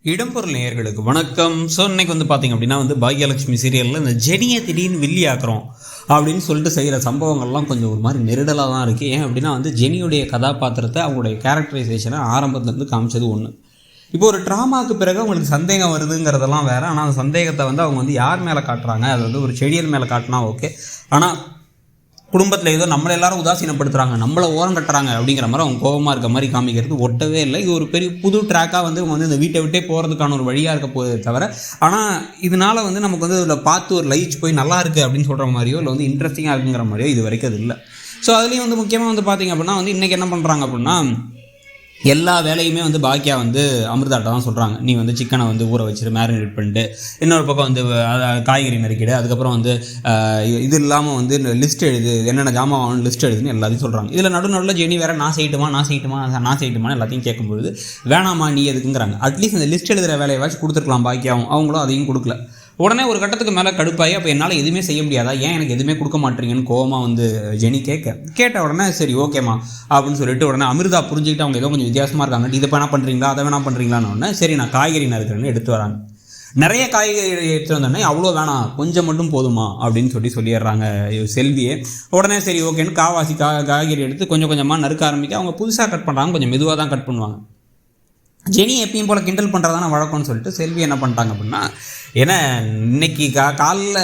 இடம்பொருள் நேயர்களுக்கு வணக்கம். ஸோ இன்னைக்கு பார்த்தீங்க அப்படின்னா பாக்யலட்சுமி சீரியலில் இந்த ஜெனியை திடீர்னு வில்லி ஆக்குறோம் அப்படின்னு சொல்லிட்டு செய்கிற சம்பவங்கள்லாம் கொஞ்சம் ஒரு மாதிரி நெருடலாக தான் இருக்குது. ஏன் அப்படின்னா ஜெனியுடைய கதாபாத்திரத்தை அவங்களுடைய கேரக்டரைசேஷனை ஆரம்பத்துலேருந்து காமிச்சது ஒன்று. இப்போ ஒரு ட்ராமாவுக்கு பிறகு அவங்களுக்கு சந்தேகம் வருதுங்கிறதெல்லாம் வேறு. ஆனால் அந்த சந்தேகத்தை அவங்க யார் மேலே காட்டுறாங்க, அது ஒரு செடியல் மேலே காட்டினா ஓகே. ஆனால் குடும்பத்தில் ஏதோ நம்மளை எல்லாரும் உதாசீனப்படுத்துகிறாங்க, நம்மளை ஓரம் கட்டுறாங்க அப்படிங்கிற மாதிரி அவங்க கோபமாக இருக்க மாதிரி காமிக்கிறது ஒட்டவே இல்லை. இது ஒரு பெரிய புது ட்ராக்காக இந்த வீட்டை விட்டே போகிறதுக்கான ஒரு வழியாக இருக்க போதே தவிர, ஆனால் இதனால் நமக்கு இதில் பார்த்து ஒரு லைச் போய் நல்லா இருக்குது அப்படின்னு சொல்கிற மாதிரியோ இல்லை இன்ட்ரெஸ்டிங்காக இருக்குங்கிற மாதிரியோ இது வரைக்கும் அது இல்லை. ஸோ அதுலேயும் முக்கியமாக பார்த்திங்க அப்படின்னா இன்றைக்கி என்ன பண்ணுறாங்க அப்படின்னா, எல்லா வேலையுமே பாக்கியா அமிர்தாட்ட தான் சொல்கிறாங்க. நீ சிக்கனை ஊற வச்சுட்டு மேரினேட் பண்ணிட்டு, இன்னொரு பக்கம் காய்கறி நறுக்கிடு, அதுக்கப்புறம் இது இல்லாமல் லிஸ்ட் எழுது, என்னென்ன ஜாமான் வாங்கணும் லிஸ்ட் எழுதுன்னு எல்லாத்தையும் சொல்கிறாங்க. இதில் நடுவில் ஜெனி வேறு நான் செய்யட்டுமா எல்லாத்தையும் கேட்கும்பொழுது வேணாமா நீ எதுக்குங்கிறாங்க. அட்லீஸ்ட் இந்த லிஸ்ட் எழுதுகிற வேலையை வச்சு கொடுத்துருக்கலாம் பாக்கியாவும். அவங்களும் அதையும் கொடுக்கல. உடனே ஒரு கட்டத்துக்கு மேலே கடுப்பாகி, அப்போ என்னால் எதுவுமே செய்ய முடியாதா, ஏன் எனக்கு எதுவுமே கொடுக்க மாட்டீங்கன்னு கோவமாக ஜெனி கேட்ட உடனே சரி ஓகேம்மா அப்படின்னு சொல்லிட்டு உடனே அமிர்தா புரிஞ்சுக்கிட்டு அவங்க ஏதோ கொஞ்சம் வித்தியாசமாக இருக்காங்க. இதை வேணா பண்ணுறீங்களா அதை வேணா பண்ணுறீங்களான்னு உடனே சரி நான் காய்கறி நறுக்கிறேன்னு எடுத்து வராங்க. நிறைய காய்கறி எடுத்து வந்தோடனே அவ்வளோ வேணாம் கொஞ்சம் மட்டும் போதுமா அப்படின்னு சொல்லிடுறாங்க செல்வியே. உடனே சரி ஓகேன்னு காய்கறி எடுத்து கொஞ்சம் கொஞ்சமாக நறுக்க ஆரம்பிக்க அவங்க புதுசாக கட் பண்ணுறாங்க, கொஞ்சம் மெதுவாக தான் கட் பண்ணுவாங்க. ஜெனி எப்பயும் போல் கிண்டல் பண்ணுறதான வழக்கம்னு சொல்லிட்டு செல்வி என்ன பண்ணிட்டாங்க அப்படின்னா, ஏன்னா இன்னைக்கு காலைல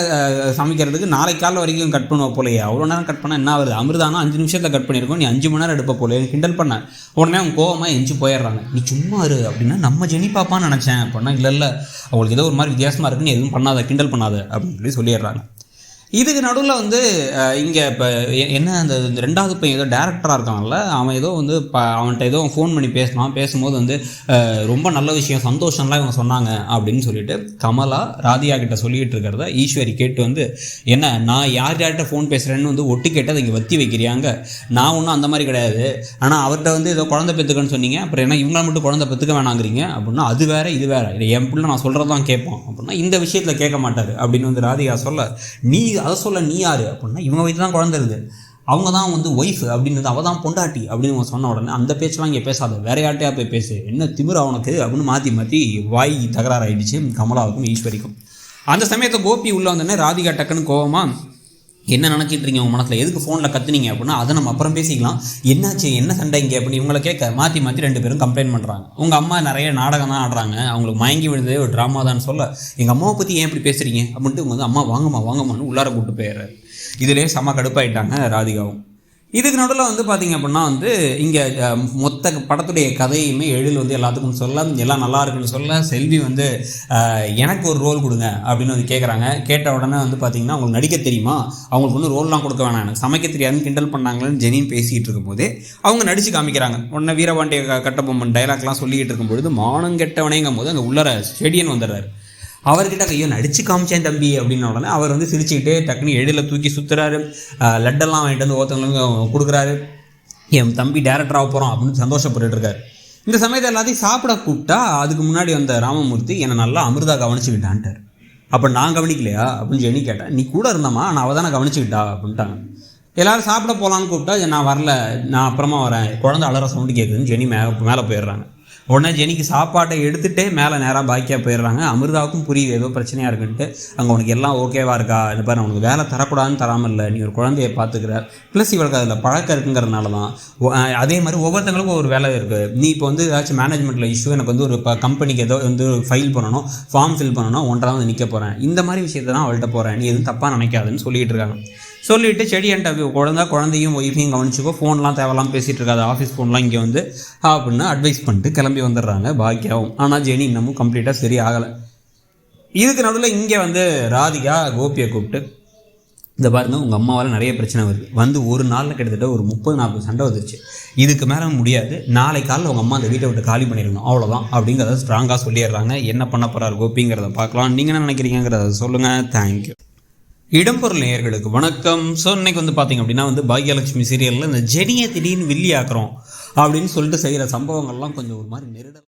சமைக்கிறதுக்கு நாளைக்கு காலைல வரைக்கும் கட் பண்ணுவோம் போலையே, அவ்வளோ நேரம் கட் பண்ணால் என்ன வருது, அமிர்தானா 5 நிமிஷத்தில் கட் பண்ணியிருக்கோம், நீ 5 மணி நேரம் எடுப்ப போலே கிண்டல் பண்ண. உடனே அவங்க கோவமாக எஞ்சி போயிடுறாங்க. நீ சும்மா இரு அப்படின்னா நம்ம ஜெனி பாப்பான்னு நினச்சேன் அப்படின்னா, இல்லை அவங்களுக்கு ஏதோ ஒரு மாதிரி வித்தியாசமாக இருக்குன்னு எதுவும் பண்ணாத, கிண்டல் பண்ணாத அப்படின்னு சொல்லிடுறாங்க. இதுக்கு நடுவில் இங்கே இப்போ என்ன அந்த 2வது பையன் ஏதோ டேரக்டராக இருக்காங்கல்ல, அவன் ஏதோ அவன்கிட்ட ஏதோ ஃபோன் பண்ணி பேசும்போது ரொம்ப நல்ல விஷயம் சந்தோஷம்லாம் இவங்க சொன்னாங்க அப்படின்னு சொல்லிட்டு கமலா ராதியா கிட்ட சொல்லிகிட்டு இருக்கிறத ஈஸ்வரி கேட்டு என்ன நான் யார்கிட்ட ஃபோன் பேசுகிறேன்னு ஒட்டு கேட்டு அதை இங்கே வத்தி வைக்கிறியாங்க, நான் ஒன்றும் அந்த மாதிரி கிடையாது, ஆனால் அவர்கிட்ட ஏதோ குழந்தை பெற்றுக்கன்னு சொன்னீங்க, அப்புறம் என்ன இவங்கள மட்டும் குழந்தை பெற்றுக்க வேணாங்கிறீங்க அப்படின்னா, அது வேறு இது வேறு, என் பிள்ளை நான் சொல்கிறதான் கேட்போம் அப்படின்னா இந்த விஷயத்தில் கேட்க மாட்டார் அப்படின்னு ராதிகா சொல்ல, நீ அதை சொல்ல நீ யார் அப்படின்னா இவங்க வயிற்று தான் குழந்தை இருக்குது, அவங்க தான் ஒய்ஃப் அப்படின்றது, அவள் தான் பொண்டாட்டி அப்படின்னு சொன்ன உடனே அந்த பேச்செலாம் இங்கே பேசாத, வேற யார்ட்டையா போய் பேசு, என்ன திமிரு அவனுக்கு அப்படின்னு மாற்றி வாய் தகராறு ஆகிடுச்சு கமலாவுக்கும் ஈஸ்வரிக்கும். அந்த சமயத்தை கோபி உள்ளே வந்தோடனே ராதிகா டக்குன்னு கோவமாக என்ன நினச்சிட்டு இருக்கீங்க உங்கள் மனசில், எதுக்கு ஃபோனில் கற்றுனீங்க அப்படின்னா, அதை நம்ம அப்புறம் பேசிக்கலாம், என்னாச்சு என்ன சண்டை இங்கே அப்படின்னு இவங்களை கேட்க மாற்றி 2 பேரும் கம்ப்ளைண்ட் பண்ணுறாங்க. உங்கள் அம்மா நிறைய நாடகம் தான் ஆடுறாங்க, அவங்களுக்கு மயங்கி விழுந்ததே ஒரு ட்ராமா தான் சொல்ல, எங்கள் அம்மாவை பற்றி ஏன் இப்படி பேசுகிறீங்க அப்படின்ட்டு இவங்க அம்மா வாங்கம்மான்னு உள்ளார கூப்பிட்டு போயிடுறாரு. இதிலே செம்ம கடுப்பாயிட்டாங்க ராதிகாவும். இதுக்கு நடுவில் பார்த்தீங்க அப்படின்னா இங்கே மொத்த படத்துடைய கதையுமே எழில் எல்லாத்துக்கும் சொல்ல, எல்லாம் நல்லா இருக்குன்னு சொல்ல, செல்வி எனக்கு ஒரு ரோல் கொடுங்க அப்படின்னு கேட்குறாங்க. கேட்ட உடனே பார்த்தீங்கன்னா அவங்களுக்கு நடிக்க தெரியுமா, அவங்களுக்கு ரோல்லாம் கொடுக்க வேணாம், எனக்கு சமைக்க தெரியாதுன்னு கிண்டல் பண்ணாங்களேன்னு ஜெனின்னு பேசிகிட்டு இருக்கும்போதே அவங்க நடித்து காமிக்கிறாங்க. உடனே வீரபாண்டிய கட்டபொம்மன் டைலாக்லாம் சொல்லிக்கிட்டு இருக்கும்பொழுது மானம் கெட்டவனேங்கும் போது அங்கே உள்ளர செடியன் வந்துடுறாரு. அவர்கிட்ட ஐயோ நடிச்சு காமிச்சேன் தம்பி அப்படின்ன உடனே அவர் சிரிச்சுக்கிட்டே டக்குன்னு எழில தூக்கி சுற்றுறாரு, லட்டெல்லாம் வாங்கிட்டு ஒருத்தவங்களுக்கு கொடுக்குறாரு, என் தம்பி டேரக்டராக போகிறோம் அப்படின்னு சந்தோஷப்பட்டு இருக்காரு. இந்த சமயத்தை எல்லாத்தையும் சாப்பிட கூப்பிட்டா அதுக்கு முன்னாடி வந்த ராமமூர்த்தி என்னை நல்லா அமிர்தா கவனிச்சுக்கிட்டான்ட்டார். அப்போ நான் கவனிக்கலையா அப்படின்னு ஜெனி கேட்டேன். நீ கூட இருந்தம்மா, நான் அவள் தானே கவனிச்சுக்கிட்டா அப்படின்ட்டாங்க. எல்லோரும் சாப்பிட போகலான்னு கூப்பிட்டா நான் வரல, நான் அப்புறமா வரேன், குழந்தை அலற சவுண்டு கேட்குதுன்னு ஜெனி மேலே போயிடுறாங்க. உடனே ஜெனிக்கு சாப்பாட்டை எடுத்துகிட்டே மேலே நேராக பாக்கியாக போயிடுறாங்க. அமிர்தாவுக்கும் புரியுது ஏதோ பிரச்சனையாக இருக்குன்ட்டு, அங்கே உனக்கு எல்லாம் ஓகேவா இருக்கா, இந்த பாரு உனக்கு வேலை தரக்கூடாதுன்னு தராமல் இல்லை, நீ ஒரு குழந்தைய பார்த்துக்கிற, ப்ளஸ் இவளுக்கு அதில் பழக்கம் இருக்குங்கிறதுனால தான். அதே மாதிரி ஒவ்வொருத்தங்களுக்கும் ஒரு வேலை இருக்குது, நீ இப்போ ஏதாச்சும் மேனேஜ்மெண்ட்டில் இஷ்யூ, எனக்கு ஒரு கம்பெனிக்கு ஏதோ ஃபைல் பண்ணணும், ஃபார்ம் ஃபில் பண்ணணும், ஒன்றரை நிற்க போகிறேன், இந்த மாதிரி விஷயத்தை தான் அவள்கிட்ட போகிறேன், நீ எதுவும் தப்பாக நினைக்காதுன்னு சொல்லிகிட்டு இருக்காங்க. சொல்லிவிட்டு செடியன்ட்ட குழந்தையும் ஒய்ஃபையும் கவனிச்சுக்கோ, ஃபோன்லாம் தேவையெல்லாம் பேசிகிட்டு இருக்காது, ஆஃபீஸ் ஃபோன்லாம் இங்கே அப்படின்னு அட்வைஸ் பண்ணிட்டு கிளம்பி வந்துடுறாங்க பாக்கியாவும். ஆனால் ஜெனி இன்னமும் கம்ப்ளீட்டாக சரி ஆகலை. இதுக்கு நடுவில் இங்கே ராதிகா கோபியை கூப்பிட்டு, இந்த பாருங்க உங்கள் அம்மாவால் நிறைய பிரச்சனை வருது, ஒரு நாளில் கிட்டத்தட்ட ஒரு 30-40 சண்டை வந்துருச்சு, இதுக்கு மேலே முடியாது, நாளை காலையில் உங்கள் அம்மா அந்த வீட்டை விட்டு காலி பண்ணிடணும் அவ்வளோதான் அப்படிங்கிறத ஸ்ட்ராங்காக சொல்லிடுறாங்க. என்ன பண்ண போகிறார் கோபிங்கிறத பார்க்கலாம். நீங்கள் என்ன நினைக்கிறீங்கிறத சொல்லுங்கள். தேங்க்யூ. இடம்பொருள் நேயர்களுக்கு வணக்கம். ஸோ இன்னைக்கு பார்த்தீங்க அப்படின்னா பாக்யலட்சுமி சீரியலில் இந்த ஜெனியை திடீர்னு வில்லி ஆக்குறோம் அப்படின்னு சொல்லிட்டு செய்கிற சம்பவங்கள்லாம் கொஞ்சம் ஒரு மாதிரி நெருடல்.